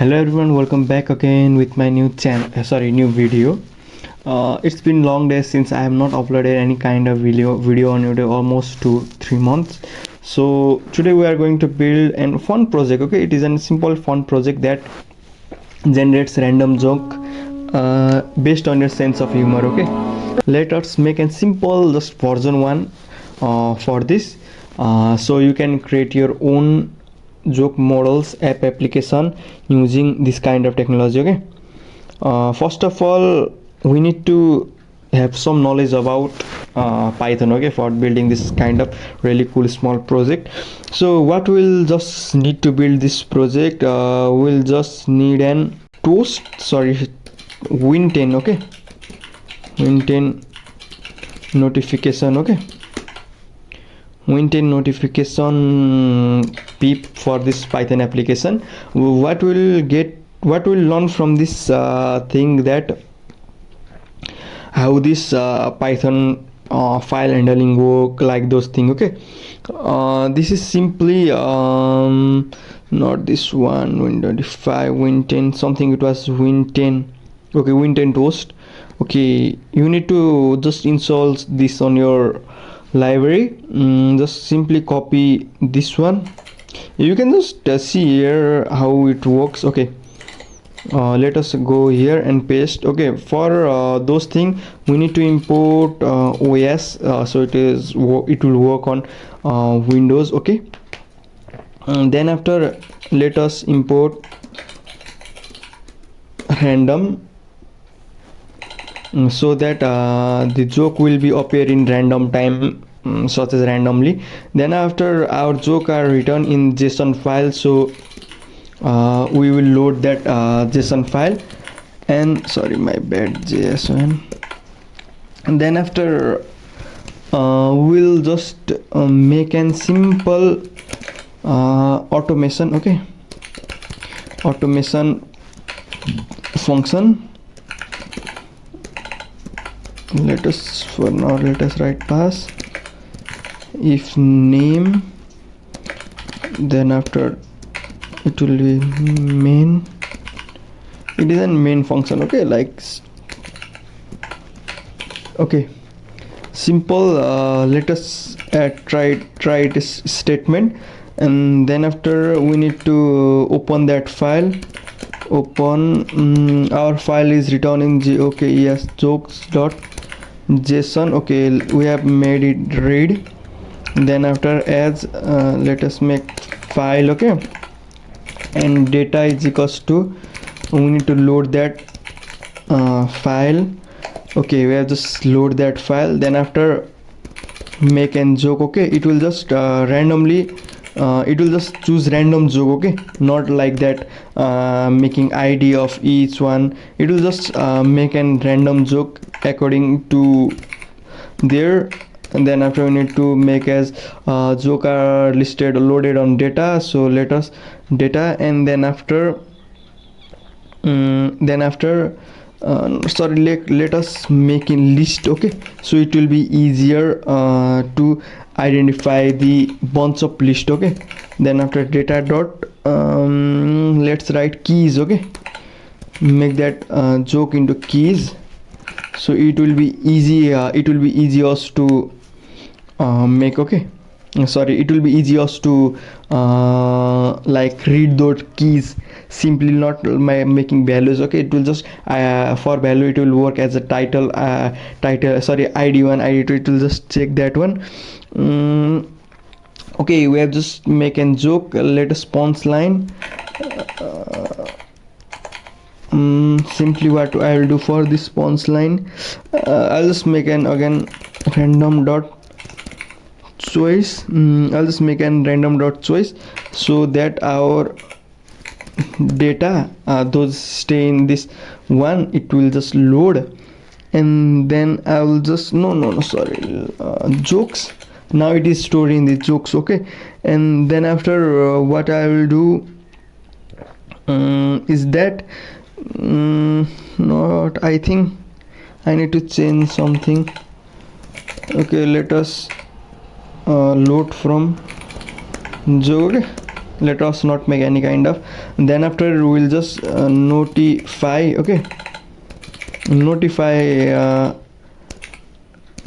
Hello everyone, welcome back again with my new new video. It's been long days since I have not uploaded any kind of video on YouTube, almost 2-3 months. So today we are going to build a fun project. Okay, it is a simple fun project that generates random joke based on your sense of humor. Okay, let us make a simple just version 1 for this, so you can create your own joke models app application using this kind of technology. Okay, first of all we need to have some knowledge about Python, okay, for building this kind of really cool small project. So what we'll just need to build this project, we'll just need an Win10, okay, Win10 notification, okay, Win10 notification pip for this Python application. What we'll learn from this thing, that how this Python file handling work, like those things. Okay, this is simply not this one, Win25, Win10 something, it was Win10. Okay, Win10 toast. Okay, you need to just install this on your library. Just simply copy this one. You can just see here how it works. Okay, let us go here and paste. Okay, for those things we need to import OS, so it will work on Windows. Okay, and then after let us import random, so that the joke will be appear in random time, such as randomly. Then after our joke are written in JSON file, so we will load that JSON file, and sorry my bad, JSON. And then after we'll just make an simple automation. Okay, automation function. Let us write pass if name, then after it will be main. It is a main function. Okay, like okay, simple. Let us try this statement, and then after we need to open that file. Open, our file is written in jokes.json. okay, we have made it read. Then after as let us make file. Okay, and data is equals to, we need to load that file. Okay, we have just load that file. Then after make an joke. Okay, it will just randomly it will just choose random joke. Okay, not like that making ID of each one. It will just make an random joke according to there. And then after we need to make as joke are listed loaded on data, so let us data. And then after let us make in list. Okay, so it will be easier to identify the bunch of list. Okay, then after data dot let's write keys. Okay, make that joke into keys, so it will be easy. It will be easiest to make. Okay, sorry, it will be easiest to like read those keys, simply not by making values. Okay, it will just for value it will work as a title, ID1, ID2, it will just check that one. Okay, we have just make a joke. Let us response line. Simply what I will do for this response line, I'll just make an again random dot choice. I'll just make an random dot choice, so that our data those stay in this one, it will just load. And then I will just jokes, now it is stored in the jokes. Okay, and then after what I will do is that not, I think I need to change something. Okay, let us load from joke. let us not make any kind of. And then after we'll just notify, okay, notify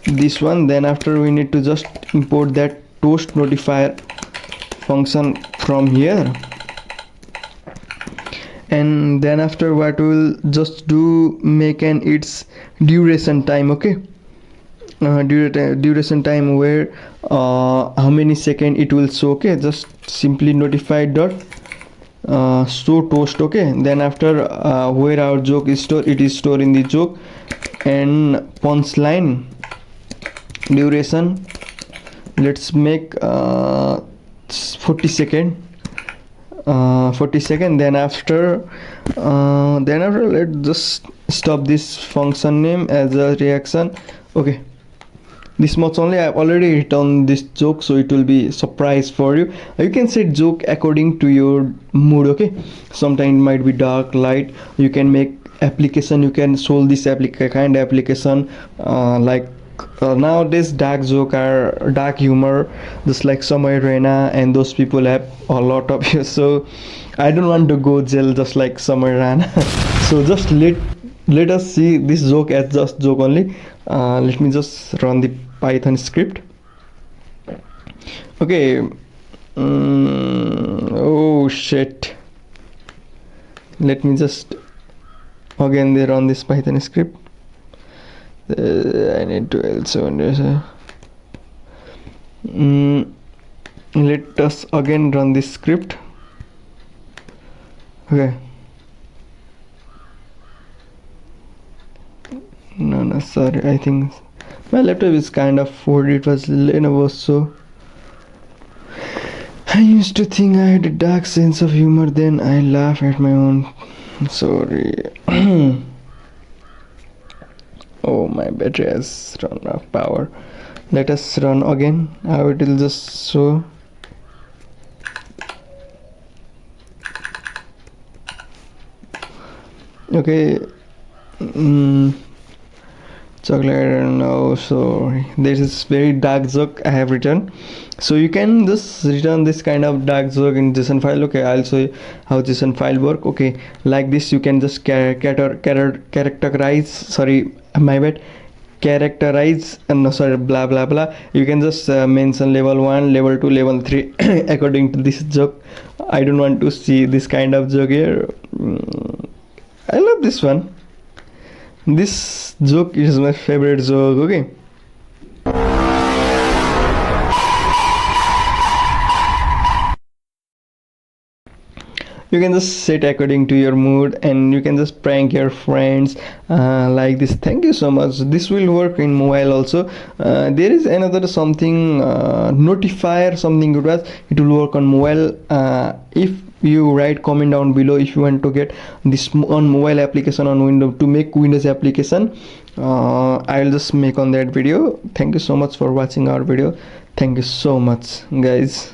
this one. Then after we need to just import that toast notifier function from here. And then after what we'll just do, make an its duration time, okay, duration time, where how many second it will show, okay. Just simply notify dot show toast, okay. Then after where our joke is stored, it is stored in the joke. And punchline duration, let's make 40 second. 40 second. Then after let's just stop this function name as a reaction, okay. This much only. I've already written this joke, so it will be surprise for you. You can set joke according to your mood, okay. Sometimes it might be dark, light. You can make application, you can solve this kind of application like nowadays dark joke or dark humor, just like Samay Raina, and those people have a lot of you. So I don't want to go jail just like Samay Raina. So just let us see this joke as just joke only. Let me just run the Python script, okay. Oh shit, let me just again run this Python script. I need to also let us again run this script, okay. No, sorry, I think my laptop is kind of old. It was Lenovo, so I used to think I had a dark sense of humor, then I laugh at my own. Sorry. Oh, my battery has run out of power. Let us run again. How it will just show. Okay. Chocolate, no, sorry. This is very dark joke I have written. So you can just return this kind of dark joke in JSON file, okay. I'll show you how JSON file work, okay. Like this, you can just characterize, sorry, my bad, characterize, and no, sorry, blah blah blah. You can just mention level 1, level 2, level 3 according to this joke. I don't want to see this kind of joke here. I love this one. This joke is my favorite joke, okay. You can just set according to your mood, and you can just prank your friends like this. Thank you so much. This will work in mobile also. There is another something notifier, something it was. It will work on mobile. If you write comment down below if you want to get this on mobile application, on Windows, to make Windows application. I'll just make on that video. Thank you so much for watching our video. Thank you so much, guys.